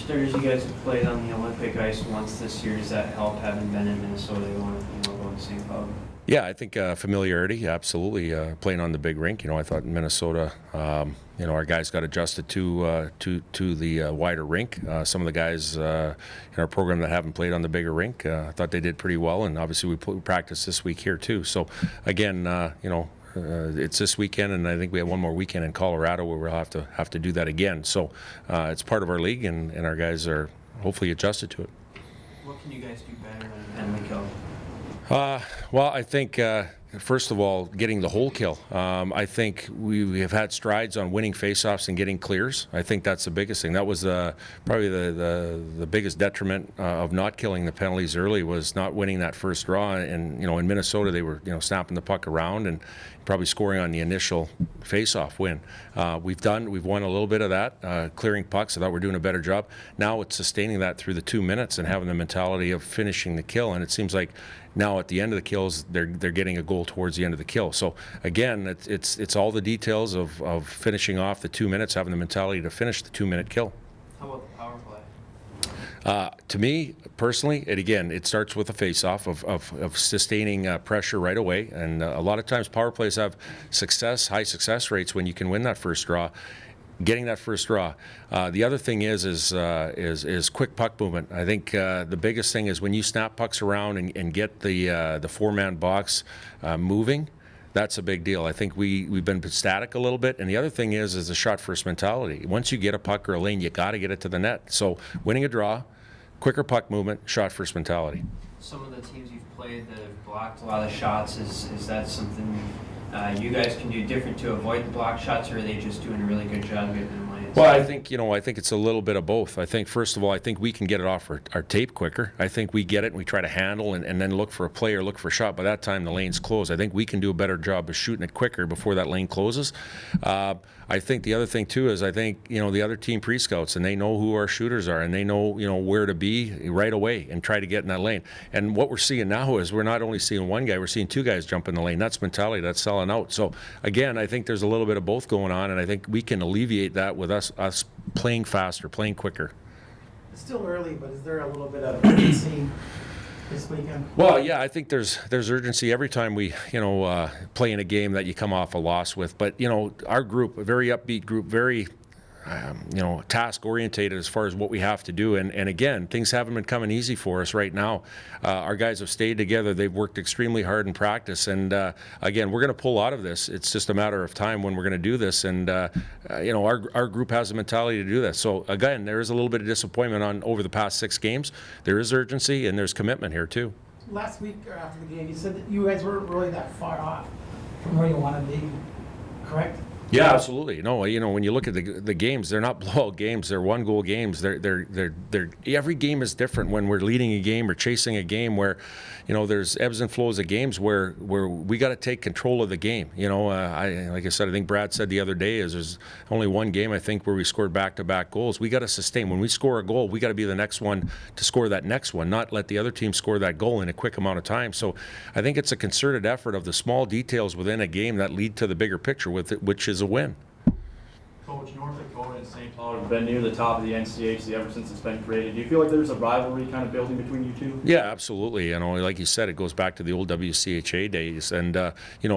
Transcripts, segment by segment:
starters, you guys have played on the Olympic ice once this year. Does that help having been in Minnesota? You want to go to St. Cloud? Yeah, I think familiarity, absolutely. Playing on the big rink, I thought in Minnesota, our guys got adjusted to the wider rink. Some of the guys in our program that haven't played on the bigger rink, I thought they did pretty well, and obviously we practiced this week here too. So again, it's this weekend, and I think we have one more weekend in Colorado where we'll have to do that again. So it's part of our league, and our guys are hopefully adjusted to it. What can you guys do better on penalty kill? Well, I think, first of all, getting the hole kill. I think we have had strides on winning faceoffs and getting clears. I think that's the biggest thing. That was probably the biggest detriment of not killing the penalties early, was not winning that first draw. And, in Minnesota, they were, snapping the puck around and probably scoring on the initial faceoff win. We've won a little bit of that, clearing pucks. I thought we're doing a better job. Now it's sustaining that through the 2 minutes and having the mentality of finishing the kill. And it seems like now at the end of the kills, they're getting a goal towards the end of the kill. So again, it's all the details of finishing off the 2 minutes, having the mentality to finish the 2-minute kill. How about the power play? To me, personally, it starts with a face-off of sustaining pressure right away. And a lot of times power plays have high success rates when you can win that first draw. Getting that first draw. The other thing is quick puck movement. I think the biggest thing is when you snap pucks around and get the four-man box moving. That's a big deal. I think we've been static a little bit. And the other thing is the shot first mentality. Once you get a puck or a lane, you got to get it to the net. So winning a draw, quicker puck movement, shot first mentality. Some of the teams you've played that have blocked a lot of shots, is that something you guys can do different to avoid the block shots, or are they just doing a really good job getting them lanes? Well, I think it's a little bit of both. I think, first of all, I think we can get it off our tape quicker. I think we get it and we try to handle and then look for a play or look for a shot. By that time, the lane's closed. I think we can do a better job of shooting it quicker before that lane closes. I think the other thing, too, is I think, the other team pre-scouts, and they know who our shooters are, and they know, where to be right away and try to get in that lane. And what we're seeing now is we're not only seeing one guy, we're seeing two guys jump in the lane. That's mentality. That's selling out. So, again, I think there's a little bit of both going on, and I think we can alleviate that with us playing faster, playing quicker. It's still early, but is there a little bit of urgency this weekend? Well, yeah, I think there's urgency every time we, play in a game that you come off a loss with. But, our group, a very upbeat group, very, task orientated as far as what we have to do. And again, things haven't been coming easy for us right now. Our guys have stayed together. They've worked extremely hard in practice. And again, we're going to pull out of this. It's just a matter of time when we're going to do this. And, our group has the mentality to do this. So again, there is a little bit of disappointment over the past 6 games. There is urgency and there's commitment here too. Last week or after the game, you said that you guys weren't really that far off from where you want to be, correct? Yeah, absolutely. No, when you look at the games, they're not blowout games. They're 1-goal games. They're every game is different when we're leading a game or chasing a game where, there's ebbs and flows of games where we got to take control of the game. Like I said, I think Brad said the other day is there's only one game I think where we scored back-to-back goals. We got to sustain. When we score a goal, we got to be the next one to score that next one, not let the other team score that goal in a quick amount of time. So I think it's a concerted effort of the small details within a game that lead to the bigger picture with it, which is a win. Coach, North Dakota and St. Cloud have been near the top of the NCHC ever since it's been created. Do you feel like there's a rivalry kind of building between you two? Yeah, absolutely. Like you said, it goes back to the old WCHA days. And,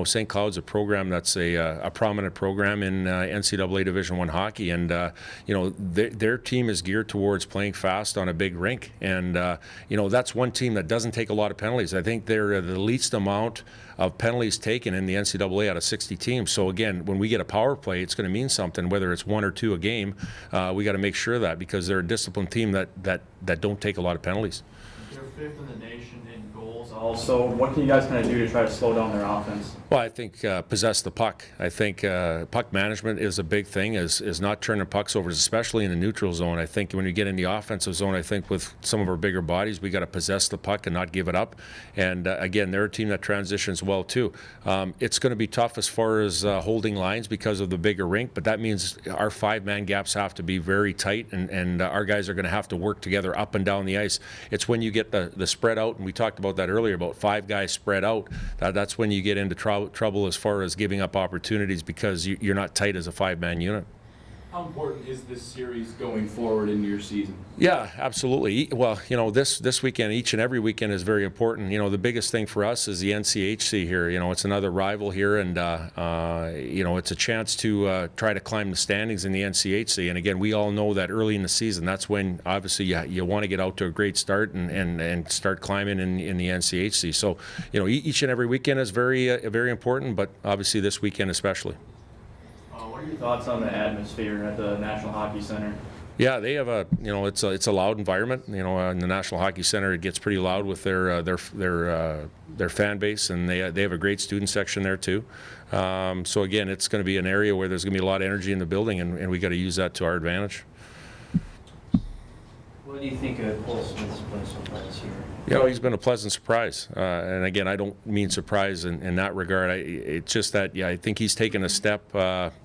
St. Cloud's a program that's a prominent program in NCAA Division I hockey. And, their team is geared towards playing fast on a big rink. And, that's one team that doesn't take a lot of penalties. I think they're the least amount of penalties taken in the NCAA out of 60 teams. So again, when we get a power play, it's going to mean something, whether it's 1 or 2 a game. We got to make sure of that because they're a disciplined team that don't take a lot Penalties. They're 5th in the nation in goals also. What can you guys kind of do to try to slow down their offense? Well, I think possess the puck. I think puck management is a big thing, is not turning pucks over, especially in the neutral zone. I think when you get in the offensive zone, I think with some of our bigger bodies, we got to possess the puck and not give it up. And again, they're a team that transitions well too. It's going to be tough as far as holding lines because of the bigger rink, but that means our 5-man gaps have to be very tight, and our guys are going to have to work together up and down the ice. It's when you get the spread out, and we talked about that earlier, about 5 guys spread out, that's when you get into trouble as far as giving up opportunities because you're not tight as a 5-man unit. How important is this series going forward in your season? Yeah, absolutely. Well, you know, this weekend, each and every weekend is very important. You know, the biggest thing for us is the NCHC here. You know, it's another rival here, and you know, it's a chance to try to climb the standings in the NCHC. And again, we all know that early in the season, that's when obviously you want to get out to a great start and start climbing in the NCHC. So, you know, each and every weekend is very important, but obviously this weekend especially. What are your thoughts on the atmosphere at the National Hockey Center? Yeah, they have you know, it's a loud environment. You know, in the National Hockey Center, it gets pretty loud with their fan base, and they have a great student section there too. So again, it's going to be an area where there's going to be a lot of energy in the building, and we got to use that to our advantage. What do you think of Cole Smith's play so far this year? You know, he's been a pleasant surprise. And again, I don't mean surprise in that regard. It's just that, yeah, I think he's taken a step,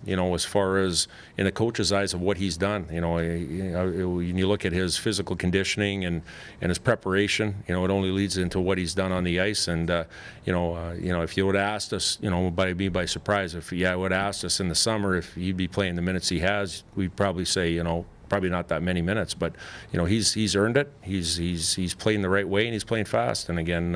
you know, as far as in the coach's eyes of what he's done. You know, when you look at his physical conditioning and his preparation, you know, it only leads into what he's done on the ice. And, you know, if you would have asked us, you know, by surprise, if you would have asked us in the summer if he'd be playing the minutes he has, we'd probably say, you know, probably not that many minutes, but you know, he's earned it. He's playing the right way, and he's playing fast. And again,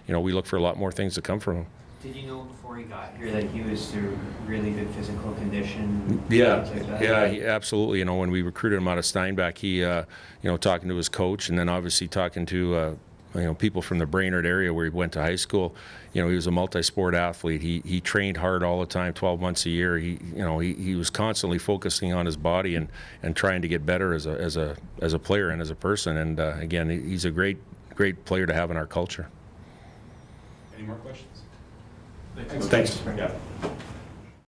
you know, we look for a lot more things to come from him. Did you know before he got here that he was through really good physical condition? Yeah, Things like that? yeah, absolutely. You know, when we recruited him out of Steinbach, he, you know, talking to his coach, and then obviously talking to you know, people from the Brainerd area where he went to high school. You know, he was a multi-sport athlete. He trained hard all the time, 12 months a year. You know, he was constantly focusing on his body and trying to get better as a player and as a person. And again, he's a great player to have in our culture. Any more questions? Thanks. Yeah.